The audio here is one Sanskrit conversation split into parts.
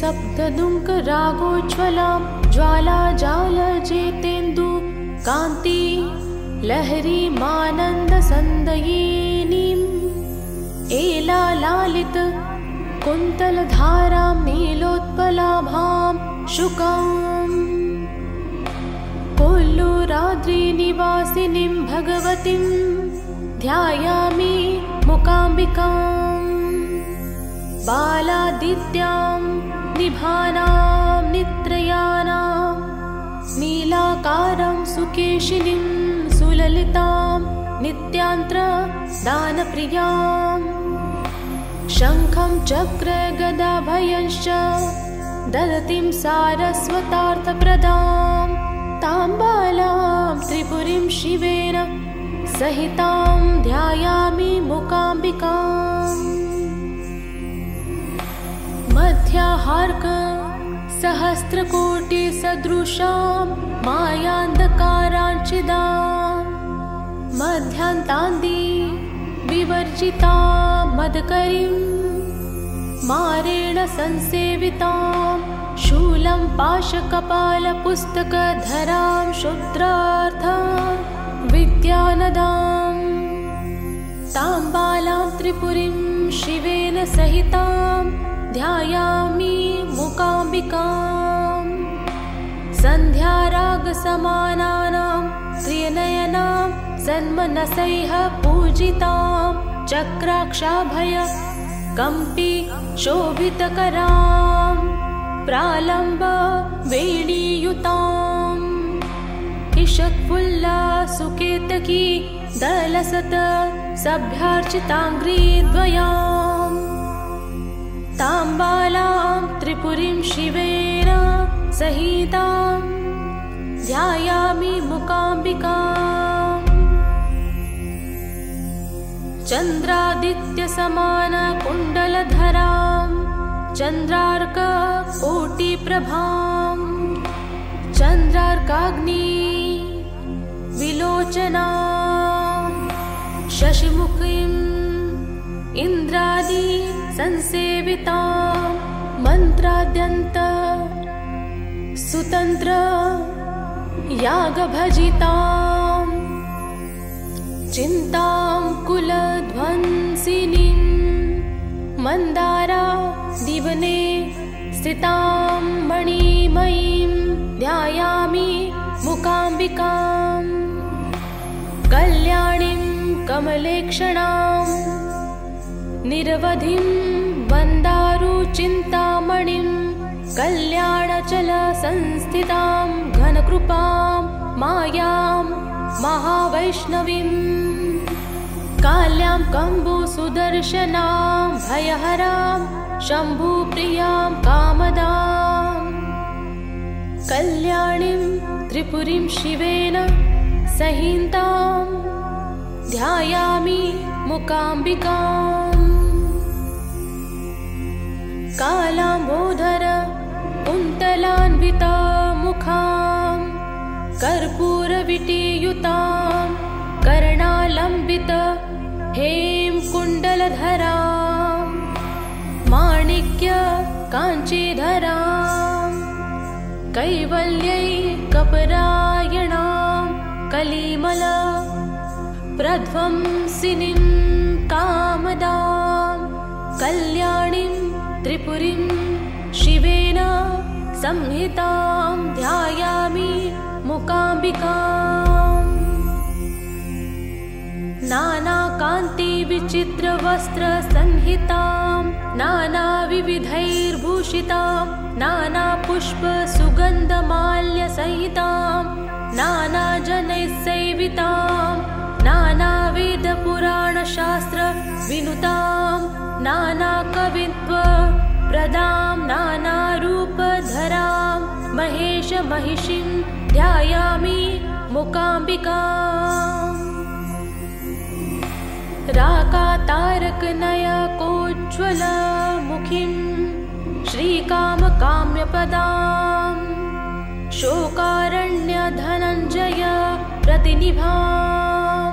सप्तदुङ्करागोज्ज्वलां ज्वालाजालजेतेन्दु कान्ति लहरीमानन्दसन्दयिनीम् एलालालित कुन्तलधारां नीलोत्पलाभां शुकाम् कोल्लूराद्रिनिवासिनीं भगवतीं ध्यायामि मूकाम्बिकाम् बालादित्यां निभानां नित्रयानां नीलाकारं सुकेशिनीं सुललितां नित्यान्त्रदानप्रियाम् शङ्खं चक्रगदाभयश्च ददतीं सारस्वतार्थप्रदां तां बालां त्रिपुरीं शिवेन सहितां ध्यायामि मूकाम्बिकाम् मध्याहार्क सहस्रकोटिसदृशां मायान्धकाराञ्चिदां मध्यान्तान्दी विवर्जितां मदकरीं मारेण संसेवितां शूलं पाशकपालपुस्तकधरां शूद्रार्थां विद्यानदां तां बालां त्रिपुरीं शिवेन सहितां ध्यायामि मूकाम्बिकाम् सन्ध्यारागसमानानां त्रिनयनां सन्मनसैः पूजितां चक्राक्षाभय कम्पि शोभितकरां प्रालम्ब वेणीयुतां ईषत्फुल्ला सुकेतकी दलसत सभ्यार्चिताङ्घ्रिद्वयाम् तां बालां त्रिपुरीं शिवेन सहितां ध्यायामि मूकाम्बिकाम् चन्द्रादित्यसमानकुण्डलधरां चन्द्रार्ककोटिप्रभां चन्द्रार्काग्नि विलोचनां शशिमुखीम् इन्द्रादि संसेवितां मन्त्राद्यन्त सुतन्त्र यागभजितां चिन्तां कुलध्वंसिनीं मन्दारा दिवने स्थितां मणिमयीं ध्यायामि मूकाम्बिकाम् कल्याणीं कमलेक्षणां निरवधिं मन्दारुचिन्तामणिं कल्याणचलसंस्थितां घनकृपां मायां महावैष्णवीं काल्यां कम्बुसुदर्शनां भयहरां शम्भुप्रियां कामदां कल्याणीं त्रिपुरीं शिवेन सहितां ध्यायामि मूकाम्बिकाम् कालाम्बोधर कुन्तलान्वितामुखां कर्पूरविटीयुतां कर्णालम्बित हेमकुण्डलधरां माणिक्य काञ्चीधरां कैवल्यैकपरायणां कलिमल प्रध्वंसिनीं कामदां कल्याणीं त्रिपुरीं शिवेन संहितां ध्यायामि मूकाम्बिकाम् नानाकान्तिविचित्रवस्त्रसंहितां नानाविविधैर्भूषितां नानापुष्पसुगन्धमाल्यसहितां नानाजनैस्सेवितां नानावेदपुराणशास्त्रविनुतां नानाकवित्वप्रदां नानारूपधरां महेशमहिषीं ध्यायामि मूकाम्बिकाम् राकातारकनयकोज्ज्वलमुखीं श्रीकामकाम्यपदां शोकारण्यधनञ्जय प्रतिनिभां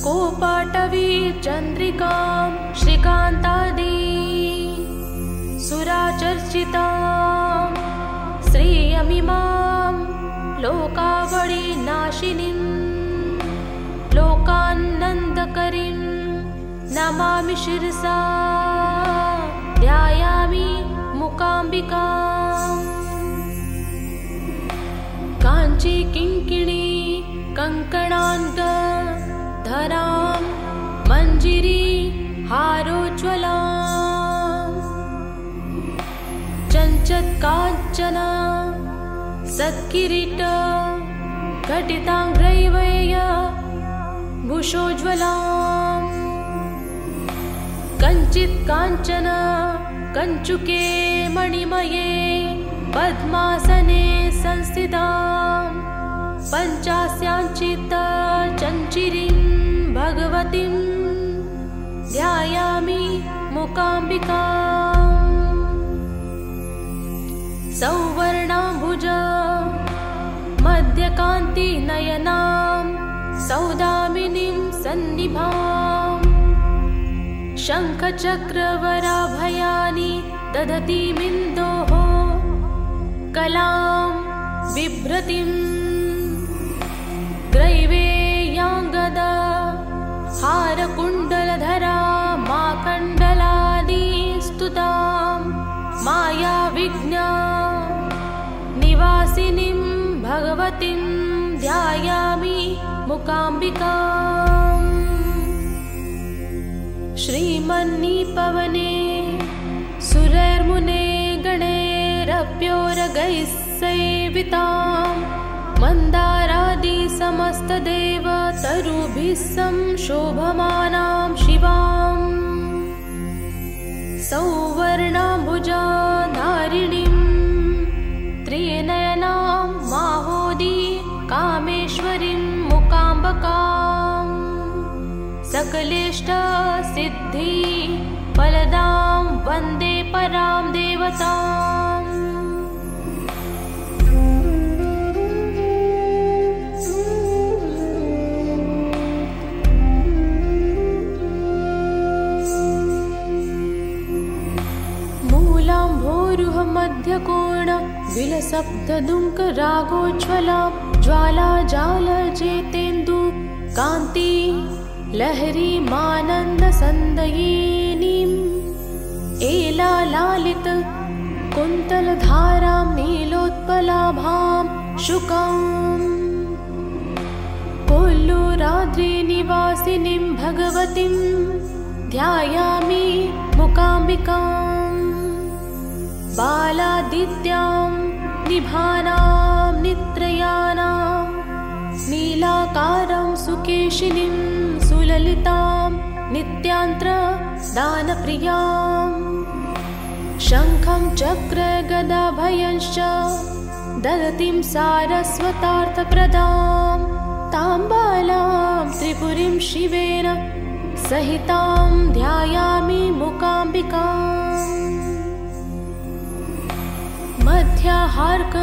कोपाटवी चन्द्रिकां श्रीकान्तादि सुराचर्चितां श्रियमिमां लोकावळिनाशिनीं लोकानन्दकरीं नमामि शिरसा ध्यायामि मूकाम्बिकाम्। काञ्ची किङ्किणी कङ्कणान्तधरां मञ्जिरी हारोज्ज्वलाम् चञ्चत्काञ्चन सत्किरीट घटिताङ्ग्रैवय भूषोज्ज्वलाम् कञ्चित् काञ्चन कञ्चुके मणिमये पद्मासने संस्थितां पञ्चास्याञ्चित् चञ्चिरीं भगवतीं ध्यायामि मूकाम्बिकाम्। सौवर्णाम्बुज मध्यकान्तिनयनां सौदामिनीं सन्निभां शङ्खचक्रवराभयानि दधतीमिन्दोः कलां बिभ्रतीं ग्रैवेयाङ्गद हारकुण्डलधरा माकण्डलादि स्तुतां मायाविज्ञा निवासिनीं भगवतीं ध्यायामि मूकाम्बिकाम्। श्रीमन्निपवने सुरैर्मुने गणैरप्योरगैः सेवितां मन्दारादि समस्तदेवतरुभिः संशोभमानां शिवाम् सौवर्णाम्बुजा धारिणीं त्रिनयनां माहोदी कामेश्वरीं मूकाम्बिकाम् सकलेष्टसिद्धि फलदां वन्दे परां देवताम्। मूलाम्भोरुह मध्यकोण विलसप्तदुङ्क रागोज्ज्वलां ज्वालाजालजेतेन्दु कान्ति लहरीमानन्दसन्दयिनीम् एलालालित कुन्तलधारां नीलोत्पलाभां शुकाम् कोल्लूराद्रिनिवासिनीं भगवतीं ध्यायामि मूकाम्बिकाम्। बालादित्यां निभानां नित्रयानां नीलाकारं सुकेशिनीं सुललितां नित्यान्त्रदानप्रियां शङ्खं चक्रगदाभयंश्च ददतीं सारस्वतार्थप्रदां तां बालां त्रिपुरीं शिवेन सहितां ध्यायामि मूकाम्बिकाम्। मध्याहार्क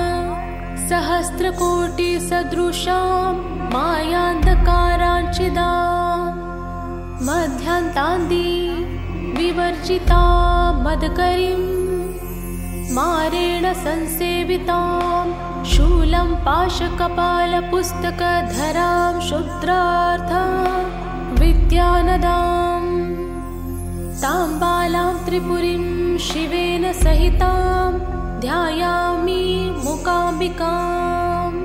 सहस्रकोटिसदृशां मायान्धकाराञ्चिदां मध्यान्तान्दी विवर्जितां मदकरीं मारेण संसेवितां शूलं पाशकपालपुस्तकधरां शुद्रार्थ विद्यानदां तां बालां त्रिपुरीं शिवेन सहितां ध्यायामि मूकाम्बिकाम्।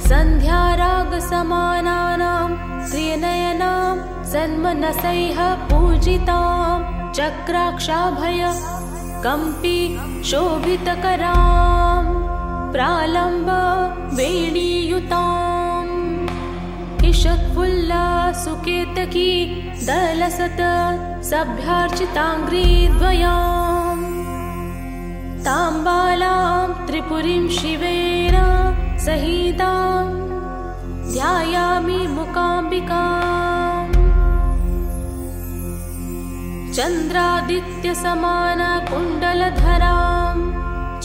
सन्ध्यारागसमानानां त्रिनयनां सन्मनसैः पूजितां चक्राक्षाभय कम्पि शोभितकरां प्रालम्ब वेणीयुताम् ईषत्फुल्लसुकेतकी दलसत सभ्यार्चिताङ्घ्रिद्वयाम् तां बालां त्रिपुरीं शिवेन सहितां ध्यायामि मूकाम्बिकाम्। चन्द्रादित्यसमानकुण्डलधरां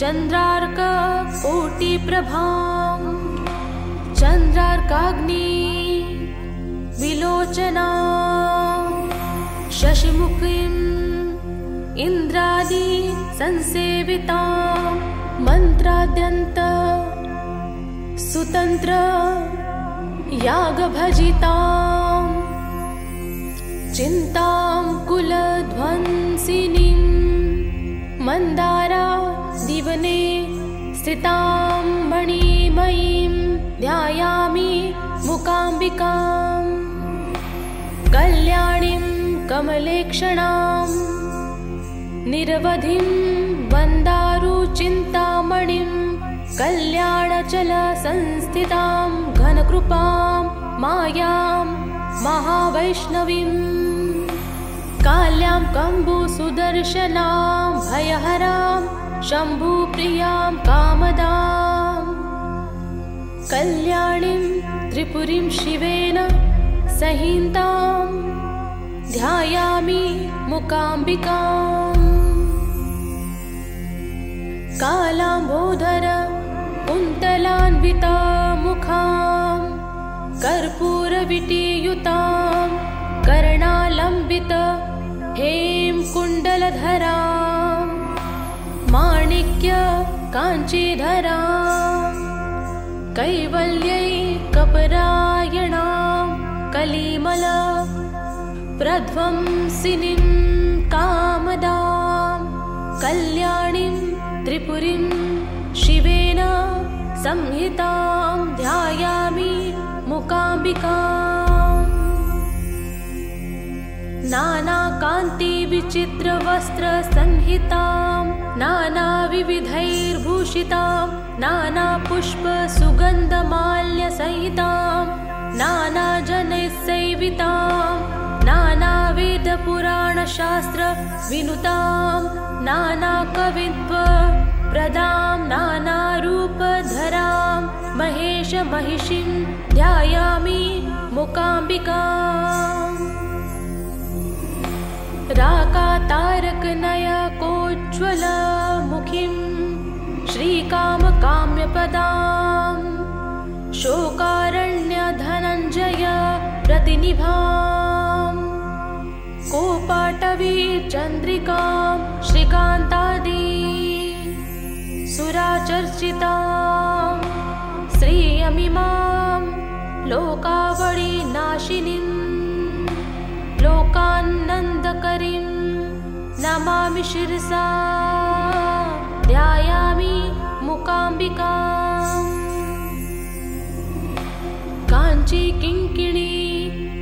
चन्द्रार्ककोटिप्रभां चन्द्रार्काग्नि विलोचनां शशिमुखीं इन्द्रादि संसेवितां मन्त्राद्यन्त सुतन्त्र यागभजितां चिन्तां कुलध्वंसिनीं मन्दारा दिवने स्थितां मणिमयीं ध्यायामि मूकाम्बिकां कल्याणीं कमलेक्षणां निरवधिं वन्दारुचिन्तामणिं कल्याणचलसंस्थितां घनकृपां मायां महावैष्णवीं काल्यां कम्बुसुदर्शनां भयहरां शम्भुप्रियां कामदां कल्याणीं त्रिपुरीं शिवेन सहितां ध्यायामि मूकाम्बिकाम् कालाम्बोधर कुन्तलान्विता मुखां कर्पूरविटीयुतां कर्णालम्बित हेम कुण्डलधरां माणिक्य काञ्चीधरां कैवल्यैकपरायणां कलिमल प्रध्वंसिनीं कामदां कल्याणीं त्रिपुरीं शिवेन संहितां ध्यायामि मूकाम्बिकाम् नानाकान्तिविचित्रवस्त्रसंहितां नानाविविधैर्भूषितां नानापुष्पसुगन्धमाल्यसहितां नानाजनैस्सेवितां नानावेदपुराणशास्त्रविनुतां नानाकवित्वप्रदां नानारूपधरां महेशमहिषीं ध्यायामि मूकाम्बिकाम् राकातारकनयकोज्ज्वलमुखीं श्रीकामकाम्यपदां शोकारण्यधनञ्जय प्रतिनिभां कोपाटवी चन्द्रिकां श्रीकान्तादि सुराचर्चितां श्रियमिमां लोकावळीनाशिनीं लोकानन्दकरीं नमामि शिरसा ध्यायामि मूकाम्बिकाम् काञ्ची किङ्किणी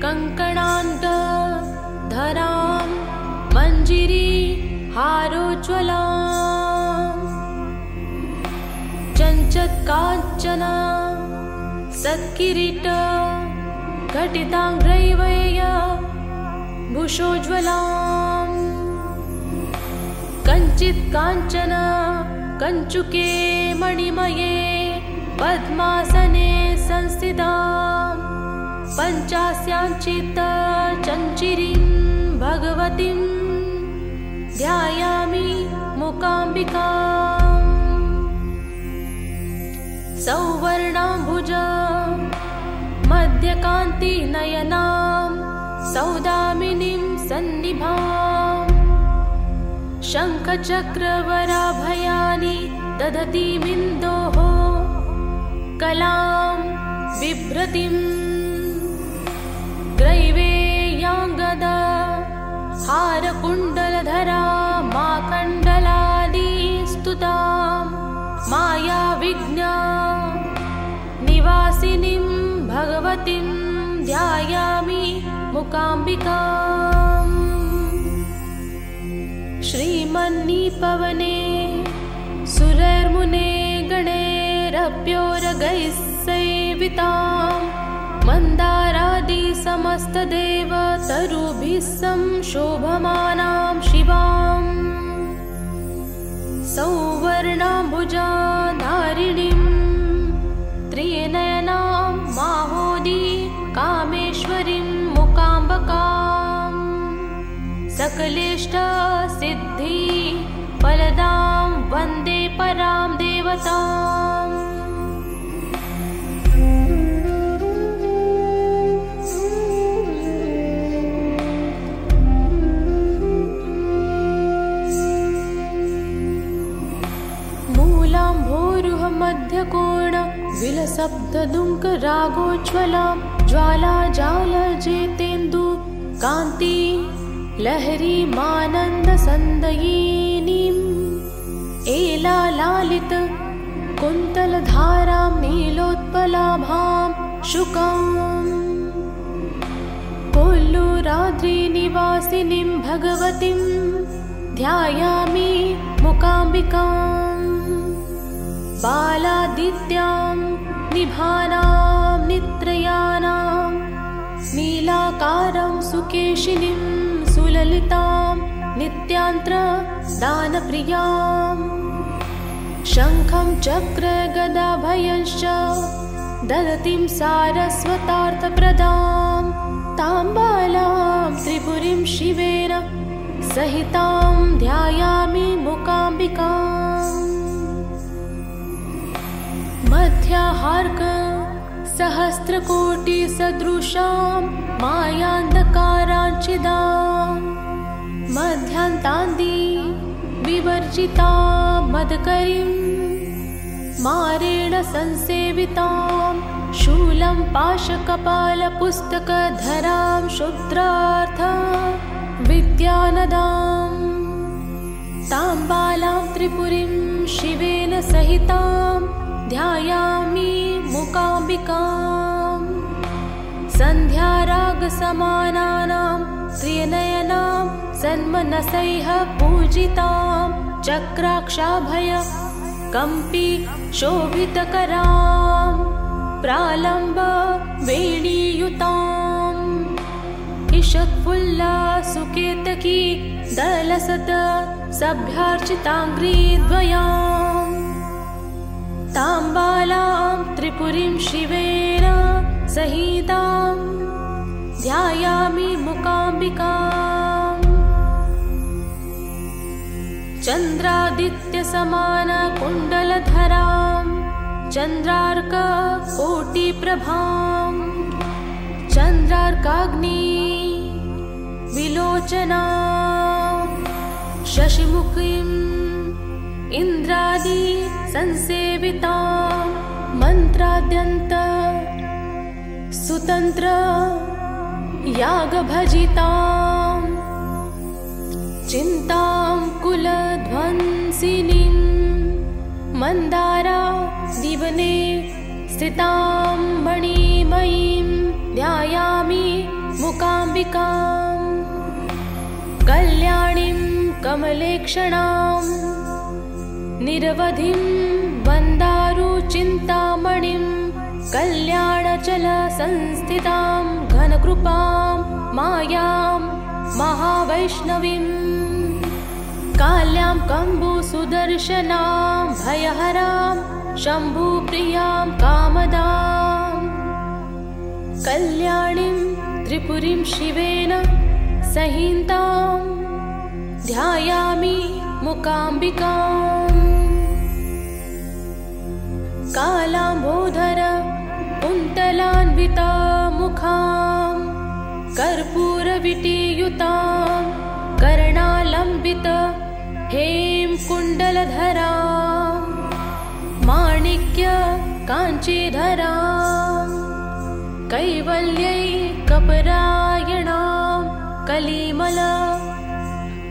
कङ्कणान्तधरां मञ्जिरी हारोज्ज्वलां चञ्चत्काञ्चन सत्किरीट घटिताङ्ग्रैवय भूषोज्ज्वलां कञ्चित् काञ्चन कञ्चुके मणिमये पद्मासने संस्थितां पञ्चास्याञ्चित् चञ्चिरीं भगवतीं ध्यायामि मूकाम्बिकाम् सौवर्णाम्बुज मध्यकान्तिनयनां सौदामिनीं सन्निभां शङ्खचक्रवराभयानि दधतीमिन्दोः कलां बिभ्रतीं ग्रैवेयाङ्गद हारकुण्डलधरा माकण्डलादिस्तुतां मायाविज्ञा निवासिनीं भगवतीं ध्यायामि मूकाम्बिकाम् श्रीमन्निपवने सुरैर्मुने गणैरप्योरगैः सेवितां मन्दारादि समस्तदेवतरुभिः संशोभमानां शिवां सौवर्णाम्बुजाधारिणीं त्रिनयनां माहोदी कामेश्वरीं मूकाम्बिकां सकलेष्टसिद्धि फलदां वन्दे परां देवताम् भूरुह मध्यकोण विलसप्तदुङ्क रागोज्ज्वलां ज्वालाजालजेतेन्दु कान्ति लहरीमानन्दसन्दयिनीम् एलालालित कुन्तलधारां नीलोत्पलाभां शुकाम् कोल्लूराद्रिनिवासिनीं भगवतीं ध्यायामि मूकाम्बिकाम् बालादित्यां निभानां नित्रयानां नीलाकारं सुकेशिनीं सुललितां नित्यान्त्र दानप्रियां शङ्खं चक्रगदाभयंश्च ददतीं सारस्वतार्थप्रदां तां बालां त्रिपुरीं शिवेन सहितां ध्यायामि मूकाम्बिकाम् मध्याहार्क सहस्रकोटिसदृशां मायान्धकाराञ्चिदां मध्यान्तान्दी विवर्जितां मदकरीं मारेण संसेवितां शूलं पाशकपालपुस्तकधरां शुद्रार्थ विद्यानदां तां बालां त्रिपुरीं शिवेन सहितां ध्यायामि मूकाम्बिकाम् सन्ध्यारागसमानानां त्रिनयनां सन्मनसैः पूजितां चक्राक्षाभय कम्पि शोभितकरां प्रालम्ब वेणीयुताम् ईषत्फुल्ला सुकेतकी दलसत सभ्यार्चिताङ्घ्रिद्वयाम् तां बालां त्रिपुरीं शिवेन सहितां ध्यायामि मूकाम्बिकाम् चन्द्रादित्यसमानकुण्डलधरां चन्द्रार्ककोटिप्रभां चन्द्रार्काग्नि विलोचनां शशिमुखीम् इन्द्रादि संसेवितां मन्त्राद्यन्त सुतन्त्र यागभजितां चिन्तां कुलध्वंसिनीं मन्दारा दिवने स्थितां मणिमयीं ध्यायामि मूकाम्बिकाम् कल्याणीं कमलेक्षणां निरवधिं वन्दारुचिन्तामणिं कल्याणचलसंस्थितां घनकृपां मायां महावैष्णवीं काल्यां कम्बुसुदर्शनां भयहरां शम्भुप्रियां कामदां कल्याणीं त्रिपुरीं शिवेन सहितां ध्यायामि मूकाम्बिकाम् कालाम्बोधर कुन्तलान्विता मुखां कर्पूरविटीयुतां कर्णालम्बित हेम कुण्डलधरां माणिक्य काञ्चीधरां कैवल्यैकपरायणां कलिमल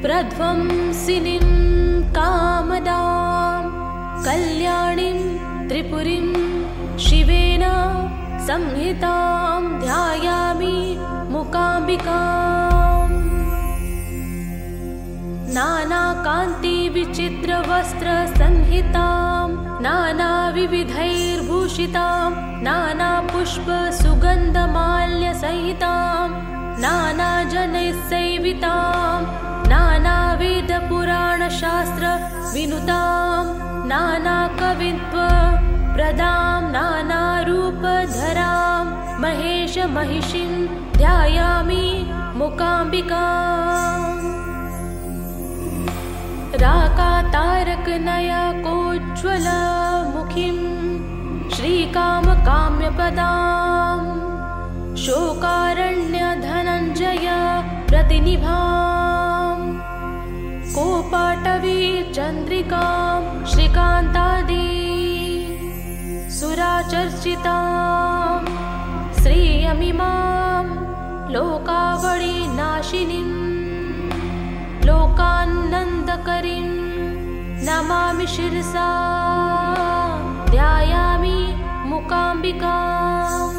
प्रध्वंसिनीं कामदां कल्याणीं त्रिपुरीं शिवेन संहितां ध्यायामि मूकाम्बिकाम् नानाकान्तिविचित्रवस्त्रसंहितां नानाविविधैर्भूषितां नानापुष्पसुगन्धमाल्यसहितां नानाजनैस्सेवितां नानावेदपुराणशास्त्रविनुतां नानाकवित्वप्रदां नानारूपधरां महेशमहिषीं ध्यायामि मूकाम्बिकाम् राकातारकनयकोज्ज्वलमुखीं श्रीकामकाम्यपदां शोकारण्यधनञ्जय प्रतिनिभां कोपाटवी चन्द्रिकां श्रीकान्तादि चर्चितां श्रियमिमां लोकावळीनाशिनीं लोकानन्दकरीं नमामि शिरसा ध्यायामि मूकाम्बिकाम्।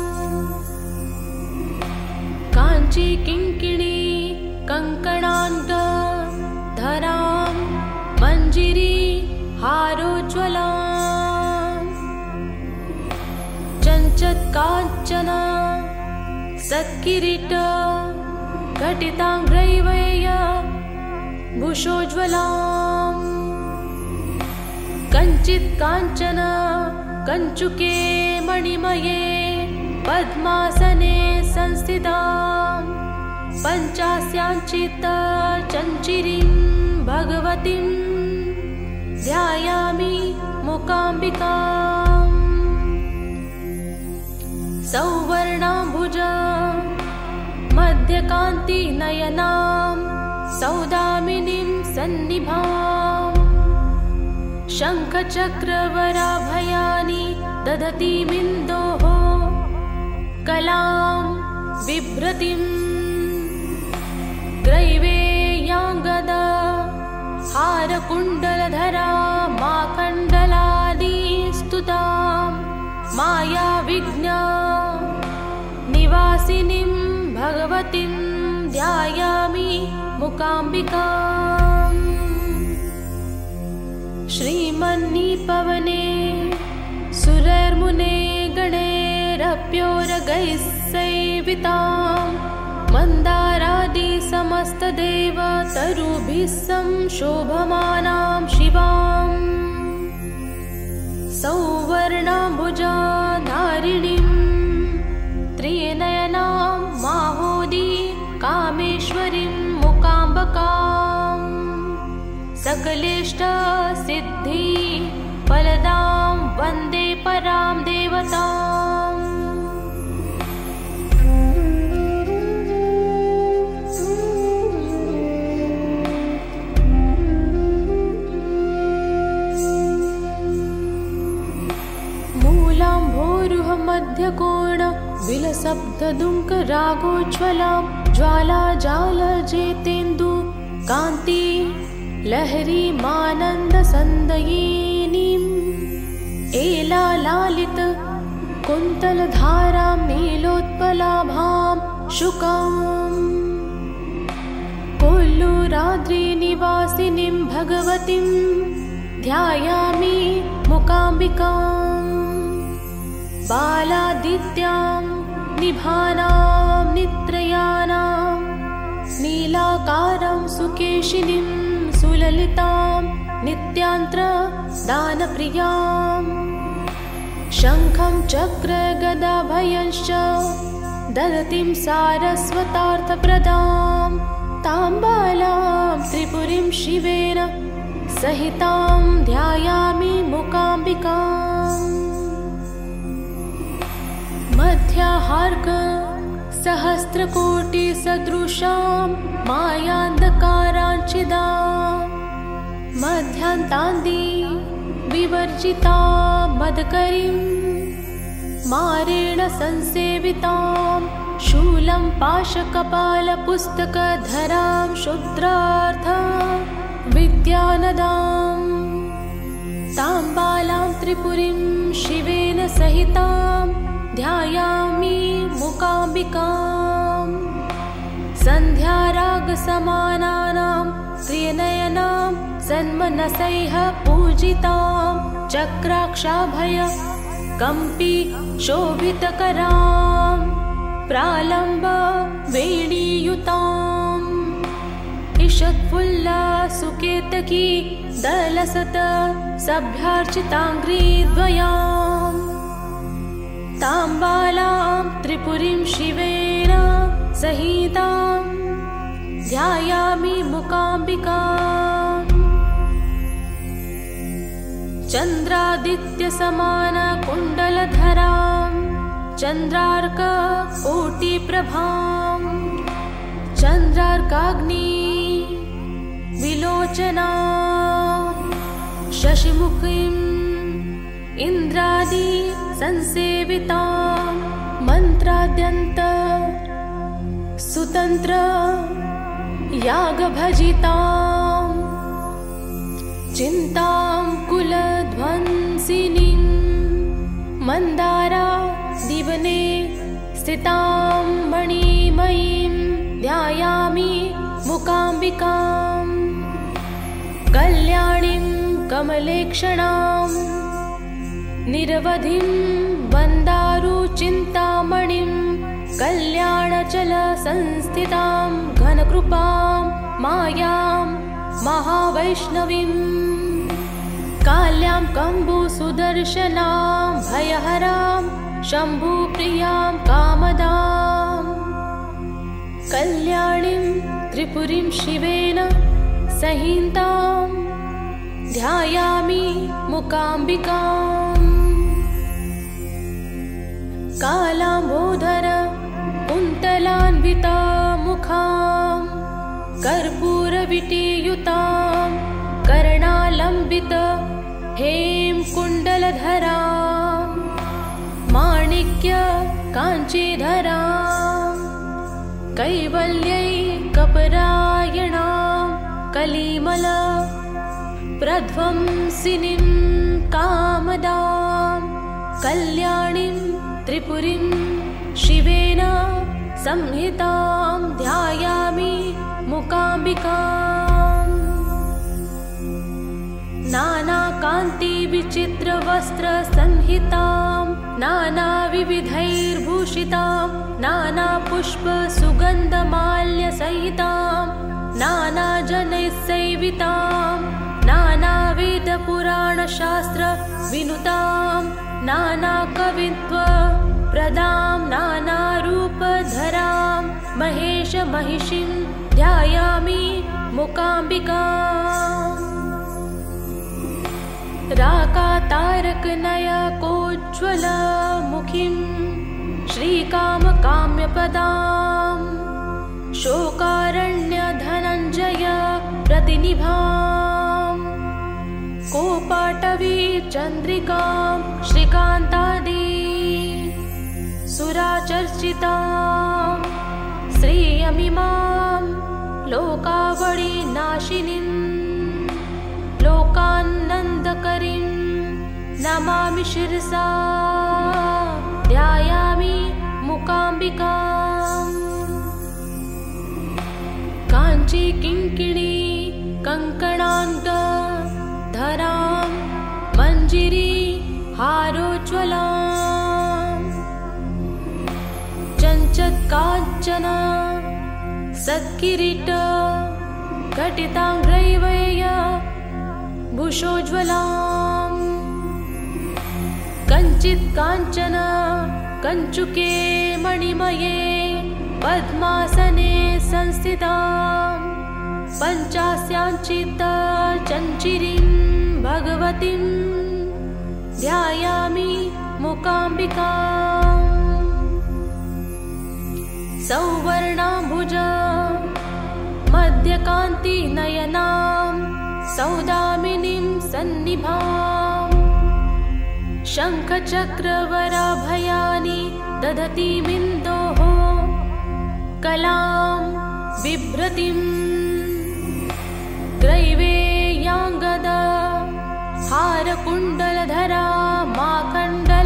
काञ्ची किङ्किणी कङ्कणाङ्गधरां मञ्जिरी हारोज्ज्वलां चञ्चत्काञ्चन सत्किरीट घटिताङ्ग्रैवेय भूषोज्ज्वलां कञ्चित् काञ्चन कञ्चुके मणिमये पद्मासने संस्थितां पञ्चास्याञ्चित् चञ्चिरीं भगवतीं ध्यायामि मूकाम्बिकाम्। सौवर्णाम्बुजा मध्यकान्ति नयनां सौदामिनीं सन्निभां शङ्खचक्रवराभयानि दधतीमिन्दोः कलां बिभ्रतीं ग्रैवेयाङ्गदा हारकुण्डलधरा माखण्डलादि स्तुतां मायाविज्ञा निवासिनीं भगवतीं ध्यायामि मूकाम्बिकाम्। श्रीमन्निपवने सुरैर्मुने गणैरप्योरगैः सेवितां मन्दारादि समस्तदेवतरुभिः संशोभमानां शिवां सौवर्णाम्बुजाधारिणीं त्रिनयनां माहोदी कामेश्वरीं मूकाम्बिकाम् सकलेष्टसिद्धि फलदां वन्दे परां देवताम्। मध्यकोण विलसब्धदुङ्क रागोज्ज्वलां ज्वालाजालजेतेन्दु कान्ति लहरीमानन्दसन्दयिनीम् एलालालित कुन्तलधारां नीलोत्पलाभां शुकाम् कोल्लूराद्रिनिवासिनीं भगवतीं ध्यायामि मूकाम्बिकाम्। बालादित्यां निभानां नित्रयानां नीलाकारं सुकेशिनीं सुललितां नित्यान्त्रदानप्रियां शङ्खं चक्रगदाभयश्च ददतीं सारस्वतार्थप्रदां तां बालां त्रिपुरीं शिवेन सहितां ध्यायामि मूकाम्बिकाम्। मध्याहार्क सहस्रकोटिसदृशां मायान्धकाराञ्छिदां मध्यान्तान्दी विवर्जितां मदकरीं मारेण संसेवितां शूलं पाशकपालपुस्तकधरां शुद्रार्थ विद्यानदां तां बालां त्रिपुरीं शिवेन सहितां ध्यायामि मूकाम्बिकाम्। सन्ध्यारागसमानानां त्रिनयनां सन्मनसैः पूजितां चक्राक्षाभय कम्पि शोभितकरां प्रालम्ब वेणीयुताम् ईषत्फुल्लसुकेतकी दलसत सभ्यार्चिताङ्घ्रिद्वयाम् तां बालां त्रिपुरीं शिवेन सहितां ध्यायामि मूकाम्बिकाम्। चन्द्रादित्यसमानकुण्डलधरां चन्द्रार्ककोटिप्रभां चन्द्रार्काग्नि विलोचनां शशिमुखीं इन्द्रादि संसेवितां मन्त्राद्यन्त सुतन्त्र यागभजितां चिन्तां कुलध्वंसिनीं मन्दारा दिवने स्थितां मणिमयीं ध्यायामि मूकाम्बिकां कल्याणीं कमलेक्षणां निरवधिं वन्दारुचिन्तामणिं कल्याणचल संस्थितां घनकृपां मायां महावैष्णवीं काल्यां कम्बुसुदर्शनां भयहरां शम्भुप्रियां कामदां कल्याणीं त्रिपुरीं शिवेन सहितां ध्यायामि मूकाम्बिकाम् कालाम्बोधर कुन्तलान्विता मुखां कर्पूरविटीयुतां कर्णालम्बित हेम कुण्डलधरां माणिक्य काञ्चीधरां कैवल्यैकपरायणां कलिमल प्रध्वंसिनीं कामदां कल्याणीं त्रिपुरीं शिवेन संहितां ध्यायामि मूकाम्बिकाम् नानाकान्ति विचित्रवस्त्रसंहितां नानाविविधैर्भूषितां नानापुष्पसुगन्धमाल्यसहितां नानाजनैस्सेवितां नानावेदपुराणशास्त्रविनुतां नानाकवित्वप्रदां नानारूपधरां महेशमहिषीं ध्यायामि मूकाम्बिकाम् राकातारकनयकोज्ज्वलमुखीं श्रीकामकाम्यपदां शोकारण्यधनञ्जय प्रतिनिभां कोपाटवी चन्द्रिकां श्रीकान्तादि सुराचर्चितां श्रियमिमां लोकावळिनाशिनीं लोकानन्दकरीं नमामि शिरसा ध्यायामि मूकाम्बिकाम् काञ्ची किङ्किणी कङ्कणान्तधरां मञ्जिरी हारोज्ज्वलां चञ्चत्काञ्चन सत्किरीट घटिताङ्ग्रैवय भूषोज्ज्वलां कञ्चित् काञ्चन कञ्चुके मणिमये पद्मासने संस्थितां पञ्चास्याञ्चित् चञ्चिरीं भगवतीं ध्यायामि मूकाम्बिकाम् सौवर्णाम्बुज मध्यकान्तिनयनां सौदामिनीं सन्निभां शङ्खचक्रवराभयानि दधतीमिन्दोः कलां बिभ्रतीं ग्रैवेयाङ्गद हारकुण्डलधरा माकण्डलादिस्तुतां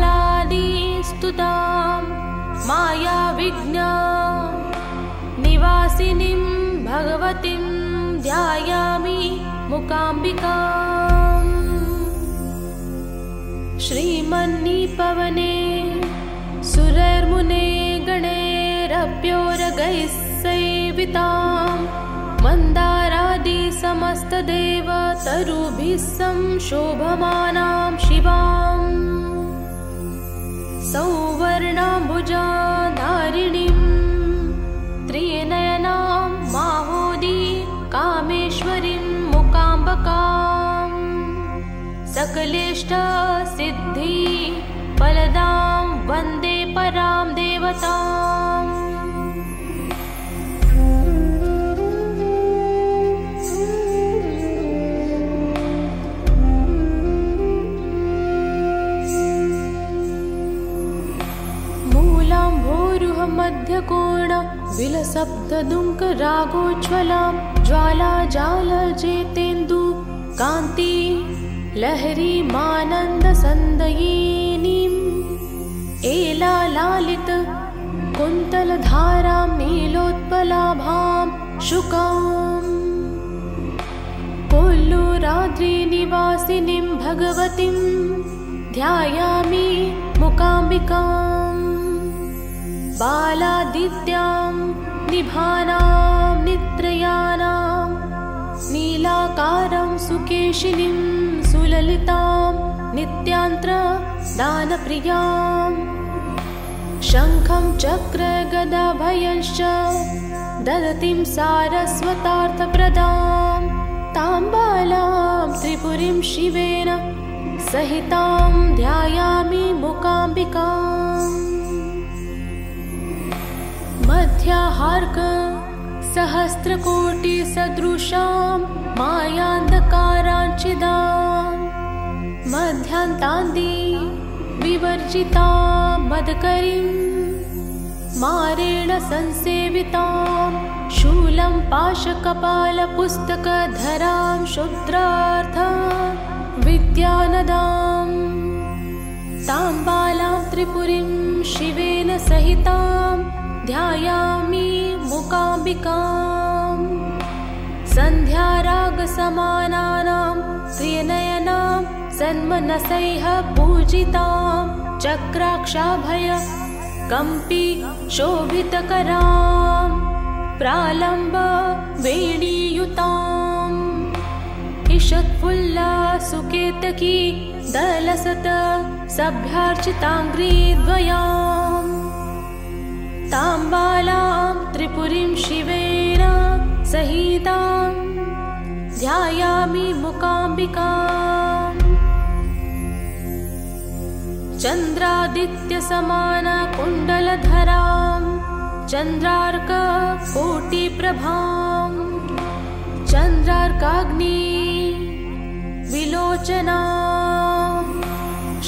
मायाविघ्न निवासिनीं भगवतीं ध्यायामि मूकाम्बिकाम् श्रीमन्निपवने सुरैर्मुने गणैरप्योरगैः सेवितां मन्दारादि समस्तदेवतरुभिः संशोभमानां शिवां सौवर्णाम्बुजाधारिणीं त्रिनयनां माहोदी कामेश्वरीं मूकाम्बिकां सकलेष्टसिद्धि फलदां वन्दे परां देवताम् मध्यकोण विलसप्तदुङ्क रागोज्ज्वलां ज्वालाजालजेतेन्दु कान्ति लहरीमानन्दसन्दयिनीम् एलालालित कुन्तलधारां नीलोत्पलाभां शुकाम् कोल्लूराद्रिनिवासिनीं भगवतीं ध्यायामि मूकाम्बिकाम् बालादित्यां निभानां नित्रयानां नीलाकारं सुकेशिनीं सुललितां नित्यान्त्रदानप्रियाम् शङ्खं चक्रगदाभयश्च ददतीं सारस्वतार्थप्रदां तां बालां त्रिपुरीं शिवेन सहितां ध्यायामि मूकाम्बिकाम् मध्याहार्क सहस्रकोटिसदृशां मायान्धकाराञ्चिदां मध्यान्तान्दी विवर्जितां मदकरीं मारेण संसेवितां शूलं पाशकपालपुस्तकधरां शुद्रार्थ विद्यानदां तां बालां त्रिपुरीं शिवेन सहितां ध्यायामि मूकाम्बिकाम् सन्ध्यारागसमानानां प्रियनयनां सन्मनसैः पूजितां चक्राक्षाभय कम्पि शोभितकरां प्रालम्ब वेणीयुताम् ईषत्फुल्ला सुकेतकी दलसत सभ्यार्चिताङ्घ्रिद्वयाम् तां बालां त्रिपुरीं शिवेन सहितां ध्यायामि मूकाम्बिकाम् चन्द्रादित्यसमानकुण्डलधरां चन्द्रार्ककोटिप्रभां चन्द्रार्काग्नि विलोचनां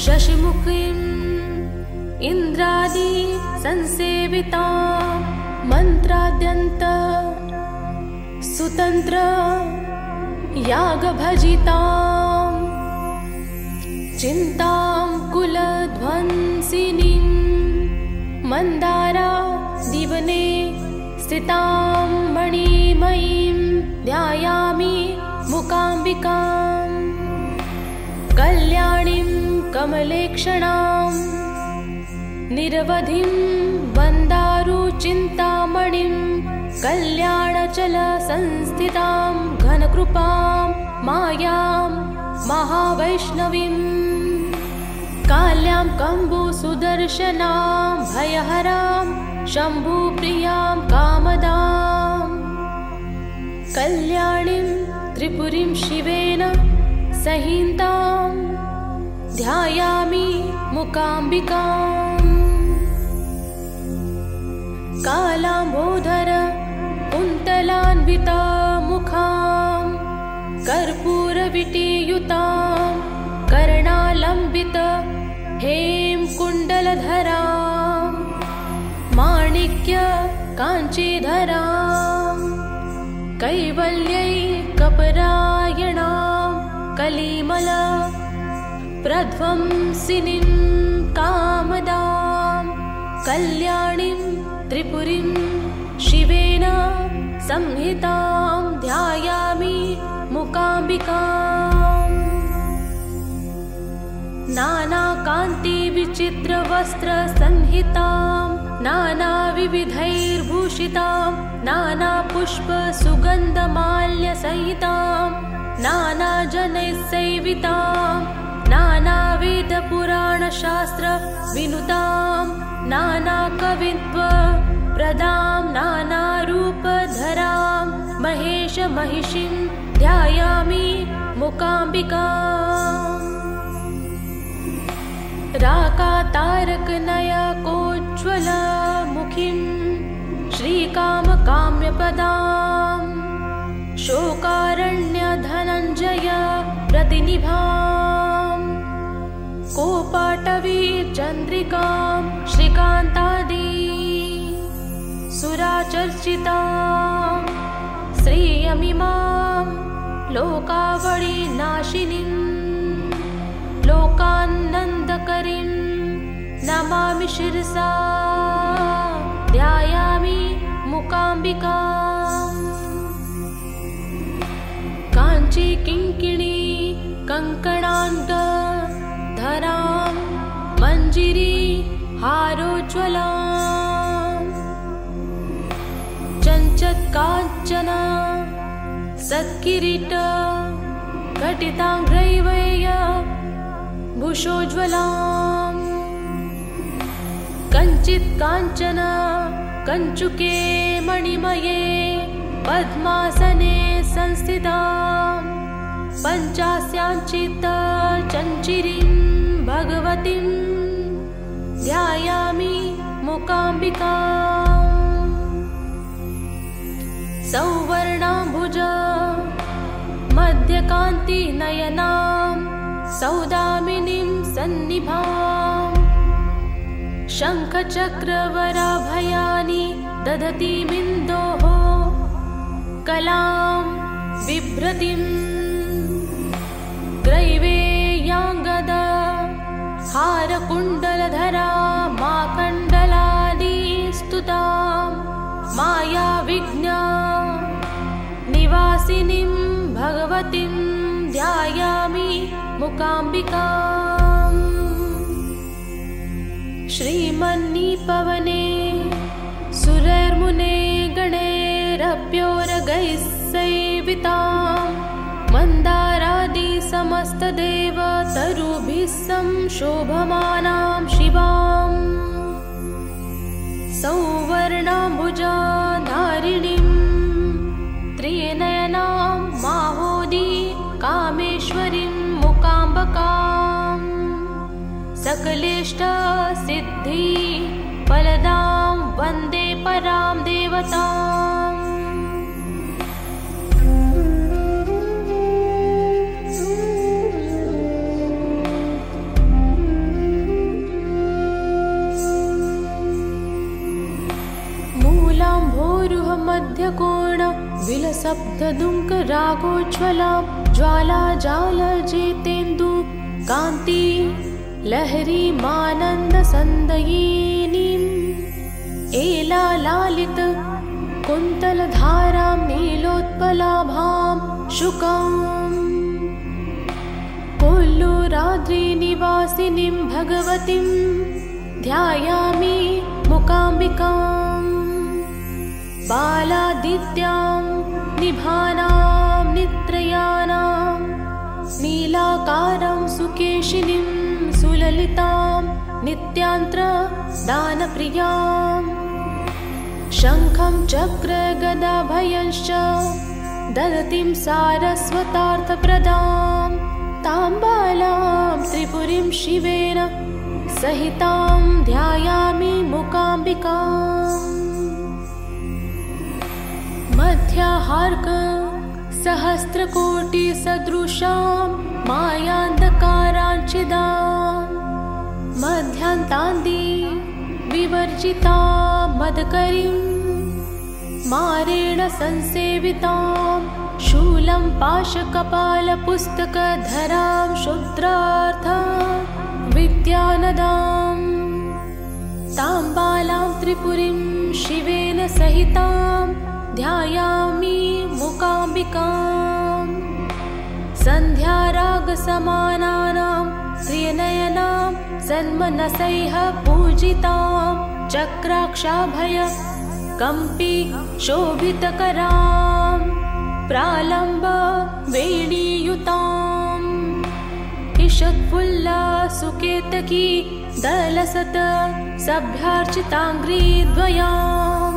शशिमुखीं इन्द्रादि संसेवितां मन्त्राद्यन्त सुतन्त्र यागभजितां चिन्तां कुलध्वंसिनीं मन्दारा दिवने स्थितां मणिमयीं ध्यायामि मूकाम्बिकाम् कल्याणीं कमलेक्षणां निरवधिं वन्दारुचिन्तामणिं कल्याणचलसंस्थितां घनकृपां मायां महावैष्णवीं काल्यां कम्बुसुदर्शनां भयहरां शम्भुप्रियां कामदां कल्याणीं त्रिपुरीं शिवेन सहितां ध्यायामि मूकाम्बिकाम् कालाम्बोधर कुन्तलान्वितामुखां कर्पूरविटीयुतां कर्णालम्बित हेमकुण्डलधरां माणिक्य काञ्चीधरां कैवल्यैकपरायणां कलिमल प्रध्वंसिनीं कामदां कल्याणीं त्रिपुरीं शिवेन संहितां ध्यायामि मूकाम्बिकाम् नानाकान्तिविचित्रवस्त्रसंहितां नानाविविधैर्भूषितां नानापुष्पसुगन्धमाल्यसहितां नानाजनैस्सेवितां नानावेदपुराणशास्त्रविनुतां नानाकवित्वप्रदां नानारूपधरां महेशमहिषीं ध्यायामि मूकाम्बिकाम् राकातारकनयकोज्ज्वलमुखीं श्रीकामकाम्यपदां शोकारण्यधनञ्जय प्रतिनिभां कोपाटवी चन्द्रिकां श्रीकान्तादि सुराचर्चिता श्रियमिमां लोकावळिनाशिनीं लोकानन्दकरीं नमामि शिरसा ध्यायामि मूकाम्बिकाम्। काञ्ची किङ्किणी कङ्कणाङ्गधरां मञ्जिरी हारोज्ज्वलां चञ्चत्काञ्चन सत्किरीट घटिताङ्ग्रैवेय भूषोज्ज्वलां कञ्चित् काञ्चन कञ्चुके मणिमये पद्मासने संस्थितां पञ्चास्याञ्चित् चञ्चिरीं भगवतीं ध्यायामि मूकाम्बिकाम्। सौवर्णाम्बुज मध्यकान्ति नयनां सौदामिनीं सन्निभां शङ्खचक्रवराभयानि दधतीमिन्दोः कलां बिभ्रतीं ग्रैवेयाङ्गद हारकुण्डलधरा माकण्डलानि स्तुतां मायाविज्ञा निवासिनीं भगवतीं ध्यायामि मूकाम्बिकाम्। श्रीमन्निपवने सुरैर्मुने गणैरप्योरगैः सेवितां मन्दारादि समस्तदेवतरुभिः संशोभमानां शिवां सौवर्णाम्बुजाधारिणीं त्रिनयनां माहोदी कामेश्वरीं मूकाम्बिकां सकलेष्टसिद्धि फलदां वन्दे परां देवताम्। मूलाम्भोरुह मध्यकोण विलसब्धदुङ्क रागोज्ज्वलां ज्वालाजालजितेन्दु कान्ति लहरीमानन्दसन्दयिनीं एलालालित कुन्तलधारां नीलोत्पलाभां शुकां कोल्लूराद्रिनिवासिनीं भगवतीं ध्यायामि मूकाम्बिकाम्। बालादित्यां निभानां नित्रयानां नीलाकारां सुकेशिनीं सुललितां नित्यान्त्रदानप्रियां शङ्खं चक्रगदाभयंश्च ददतीं सारस्वतार्थप्रदां तां बालां त्रिपुरीं शिवेन सहितां ध्यायामि मूकाम्बिकाम्। मध्याहार्क सहस्रकोटिसदृशां मायान्धकाराञ्चिदां मध्यान्तान्दी विवर्जितां मदकरीं मारेण संसेवितां शूलं पाशकपालपुस्तकधरां शुद्रार्थ विद्यानदां तां बालां त्रिपुरीं शिवेन सहितां ध्यायामि मूकाम्बिकाम्। सन्ध्यारागसमानानां त्रिनयनां सन्मनसैः पूजितां चक्राक्षाभय कम्पि शोभितकरां प्रालम्ब वेणीयुतां ईषत्फुल्लसुकेतकी दलसत सभ्यार्चिताङ्घ्रिद्वयां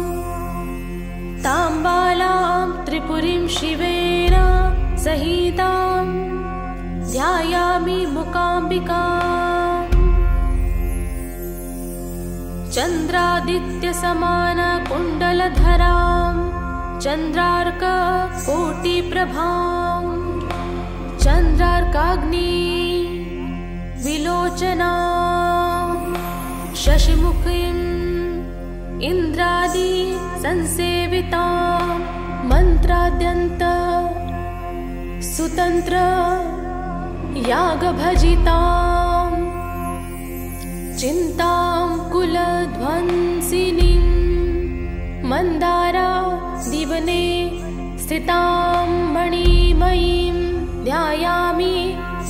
तां बालां त्रिपुरीं शिवेन सहितां ध्यायामि मूकाम्बिकाम्। चन्द्रादित्यसमानकुण्डलधरां चन्द्रार्ककोटिप्रभां चन्द्रार्काग्नि विलोचनां शशिमुखीं इन्द्रादि संसेवितां मन्त्राद्यन्त सुतन्त्र यागभजितां चिन्तां कुलध्वंसिनीं मन्दारा दिवने स्थितां मणिमयीं ध्यायामि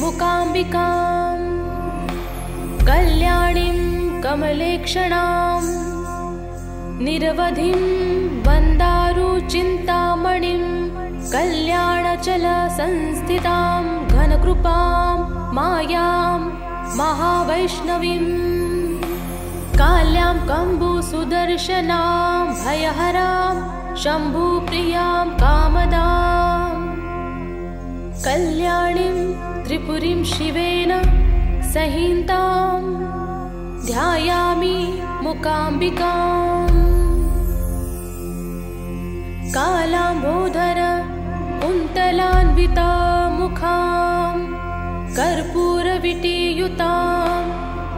मूकाम्बिकां कल्याणीं कमलेक्षणां निरवधिं वन्दारुचिन्तामणिं कल्याणचल संस्थितां घनकृपां मायां महावैष्णवीं काल्यां कम्बुसुदर्शनां भयहरां शम्भुप्रियां कामदां कल्याणीं त्रिपुरीं शिवेन सहितां ध्यायामि मूकाम्बिकाम् कालाम्बोधर कुन्तलान्विता मुखां कर्पूरविटीयुतां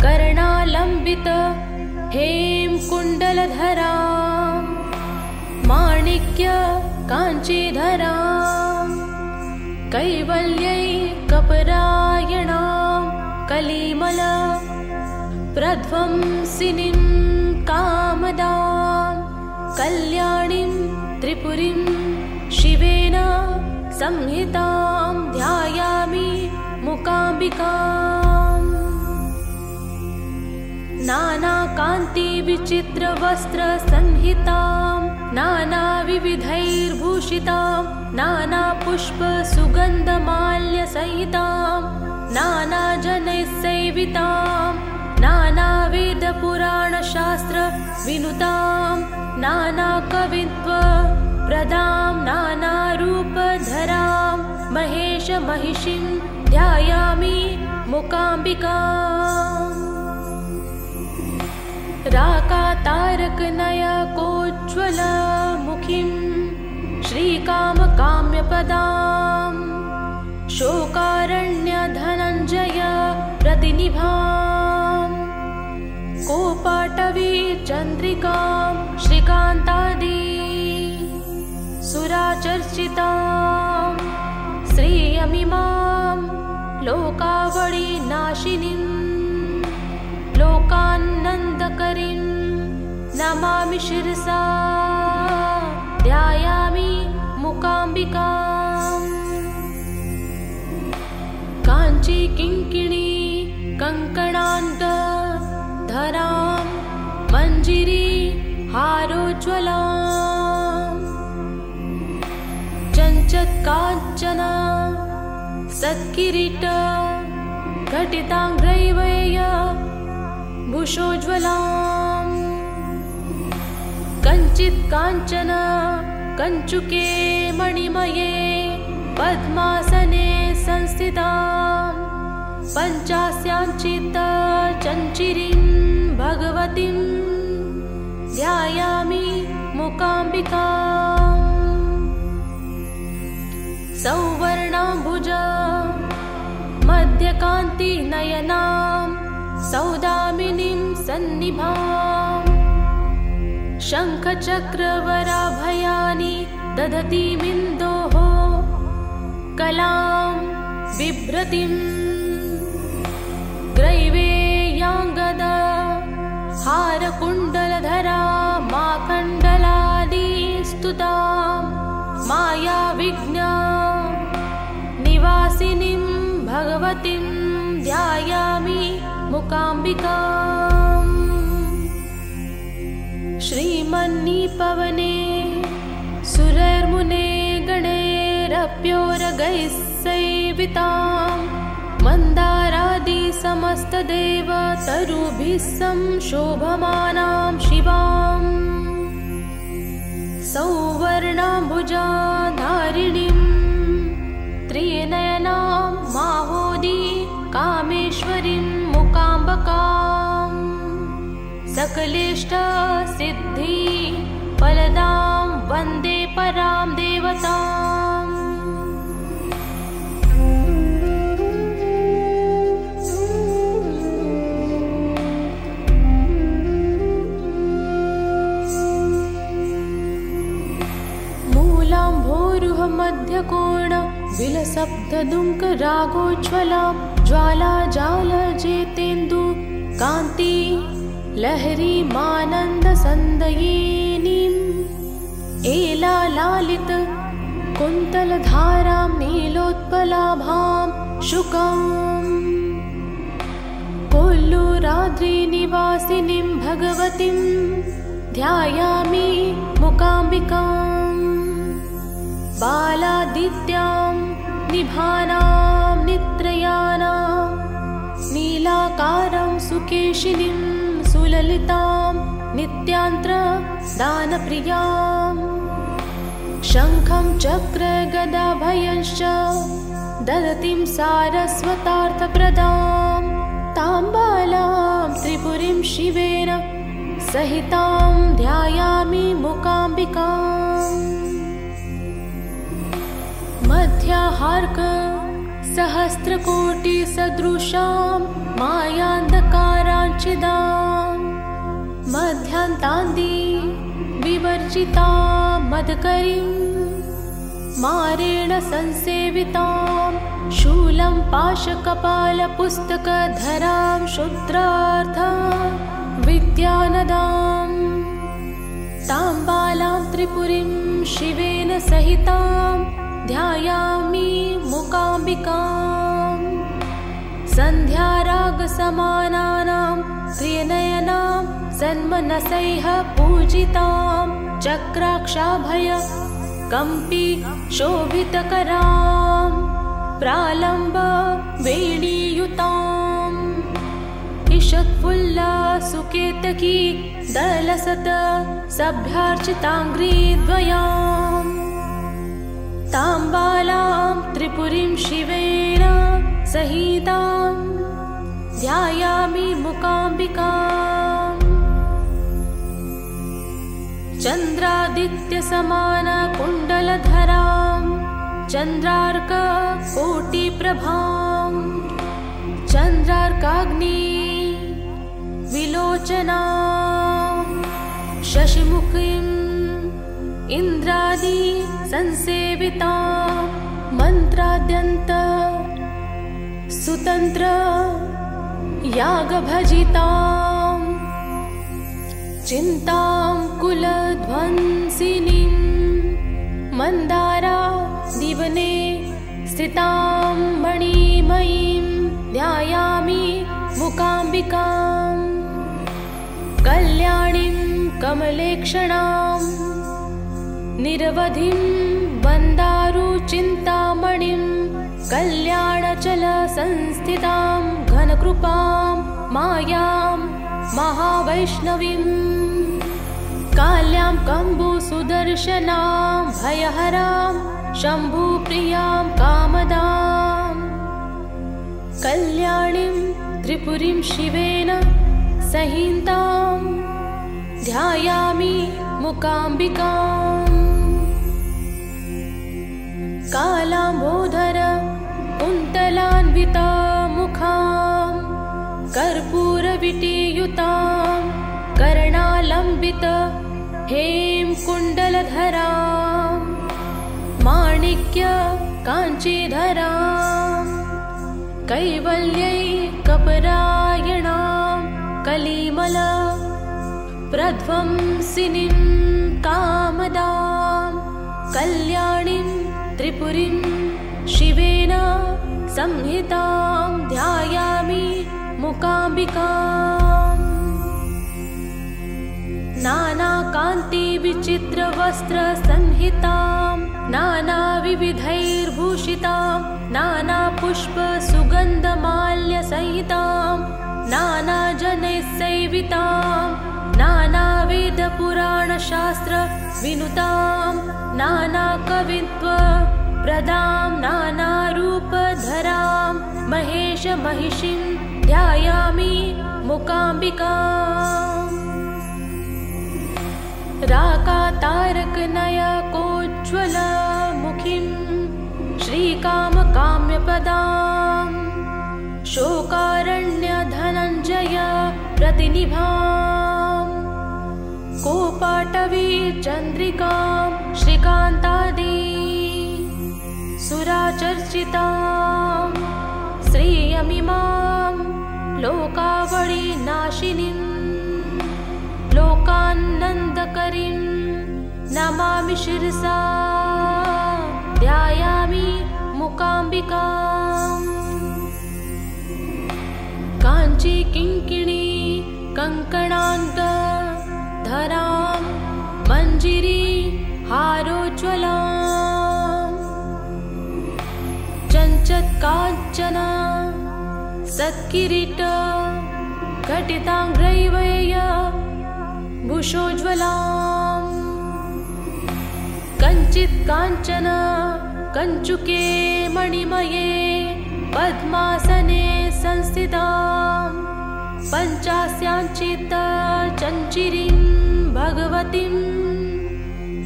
कर्णालम्बित हेम कुण्डलधरां माणिक्य काञ्चीधरां कैवल्यैकपरायणां कलिमल प्रध्वंसिनीं कामदां कल्याणीं त्रिपुरीं शिवेन संहितां ध्यायामि मूकाम्बिकाम् नानाकान्तिविचित्रवस्त्रसंहितां नानाविविधैर्भूषितां नानापुष्पसुगन्धमाल्यसहितां नानाजनैस्सेवितां नानावेदपुराणशास्त्रविनुतां नानाकवित्वप्रदां नानारूपधरां महेशमहिषीं ध्यायामि मूकाम्बिकाम् राकातारकनयकोज्ज्वलमुखीं श्रीकामकाम्यपदां शोकारण्यधनञ्जय प्रतिनिभां कोपाटवी चन्द्रिकां श्रीकान्तादि सुराचर्चितां श्रियमिमां लोकावळीनाशिनीं लोकानन्दकरीं नमामि शिरसा ध्यायामि मूकाम्बिकाम् काञ्ची किङ्किणी कङ्कणान्तधरां मञ्जिरी हारोज्ज्वलां चञ्चत्काञ्चन सत्किरीट घटिताङ्ग्रैवेय भूषोज्ज्वलां कञ्चित् काञ्चन कञ्चुके मणिमये पद्मासने संस्थितां पञ्चास्याञ्चित् चञ्चिरीं भगवतीं ध्यायामि मूकाम्बिकाम् सौवर्णाम्बुज मध्यकान्तिनयनां सौदामिनीं सन्निभां शङ्खचक्रवराभयानि दधतीमिन्दोः कलां बिभ्रतीं ग्रैवेयाङ्गद हारकुण्डलधरा माखण्डलादिस्तुतां मायाविज्ञा निवासिनीं भगवतीं ध्यायामि मूकाम्बिकाम् श्रीमन्निपवने सुरैर्मुने गणैरप्योरगैः सेवितां मन्दारादि समस्तदेवतरुभिः संशोभमानां शिवां सौवर्णाम्बुजाधारिणीं त्रिनयनां माहोदी कामेश्वरीं मूकाम्बिकां सकलेष्टसिद्धि फलदां वन्दे परां देवताम् सप्तदुङ्क रागोज्ज्वला ज्वाला जालजेतेन्दु कान्ति लहरी मानन्द सन्दयिनीम् एला लालित कुन्तलधारां नीलोत्पलाभां शुकाम् कोल्लूराद्रिनिवासिनीं भगवतीं ध्यायामि मूकाम्बिकाम् बालादित्यां निभानां नित्रयानां नीलाकारं सुकेशिनीं सुललितां नित्यान्त्रदानप्रियाम् शङ्खं चक्रगदाभयश्च ददतीं सारस्वतार्थप्रदां तां बालां त्रिपुरीं शिवेन सहितां ध्यायामि मूकाम्बिकाम् मध्याहार्क सहस्रकोटिसदृशां मायान्धकाराञ्चिदां मध्यान्तान्दी विवर्जितां मदकरीं मारेण संसेवितां शूलं पाशकपालपुस्तकधरां शुद्रार्थ विद्यानदां तां बालां त्रिपुरीं शिवेन सहितां ध्यायामि मूकाम्बिकाम् सन्ध्यारागसमानानां त्रिनयनां सन्मनसैः पूजितां चक्राक्षाभय कम्पि शोभितकरां प्रालम्ब वेणीयुताम् ईषत्फुल्ला सुकेतकी दलसत सभ्यार्चिताङ्घ्रिद्वयाम् तां बालां त्रिपुरीं शिवेन सहितां ध्यायामि मूकाम्बिकाम् चन्द्रादित्यसमानकुण्डलधरां चन्द्रार्ककोटिप्रभां चन्द्रार्काग्नि विलोचनां शशिमुखीं इन्द्रादि संसेविता मन्त्राद्यन्त सुतन्त्र यागभजितां चिन्तां कुलध्वंसिनीं मन्दारा दिवने स्थितां मणिमयीं ध्यायामि मूकाम्बिकाम् कल्याणीं कमलेक्षणां निरवधिं वन्दारुचिन्तामणिं कल्याणचलसंस्थितां घनकृपां मायां महावैष्णवीं काल्यां कम्बुसुदर्शनां भयहरां शम्भुप्रियां कामदां कल्याणीं त्रिपुरीं शिवेन सहितां ध्यायामि मूकाम्बिकाम् कालाम्बोधर कुन्तलान्विता मुखां कर्पूरविटीयुतां कर्णालम्बित हेम कुण्डलधरां माणिक्य काञ्चीधरां कैवल्यैकपरायणां कलिमल प्रध्वंसिनीं कामदां कल्याणीं त्रिपुरीं शिवेन संहितां ध्यायामि मूकाम्बिकाम् नानाकान्तिविचित्रवस्त्रसंहितां नानाविविधैर्भूषितां नानापुष्पसुगन्धमाल्यसहितां नानाजनैस्सेवितां नानावेदपुराणशास्त्रविनुतां नानाकवित्वप्रदां नानारूपधरां महेशमहिषीं ध्यायामि मूकाम्बिकाम् राकातारकनयकोज्ज्वलमुखीं श्रीकामकाम्यपदां शोकारण्यधनञ्जय प्रतिनिभां कोपाटवी चन्द्रिकां श्रीकान्तादि सुराचर्चितां श्रियमिमां लोकावळीनाशिनीं लोकानन्दकरीं नमामि शिरसा ध्यायामि मूकाम्बिकाम्। काञ्ची किङ्किणी कङ्कणान्तधरां मञ्जिरी हारोज्ज्वलाम् चञ्चत्काञ्चन सत्किरीट घटिताङ्ग्रैवेय भूषोज्ज्वलाम् कञ्चित् काञ्चन कञ्चुके मणिमये पद्मासने संस्थितां पञ्चास्याञ्चित् चञ्चिरीं भगवतीं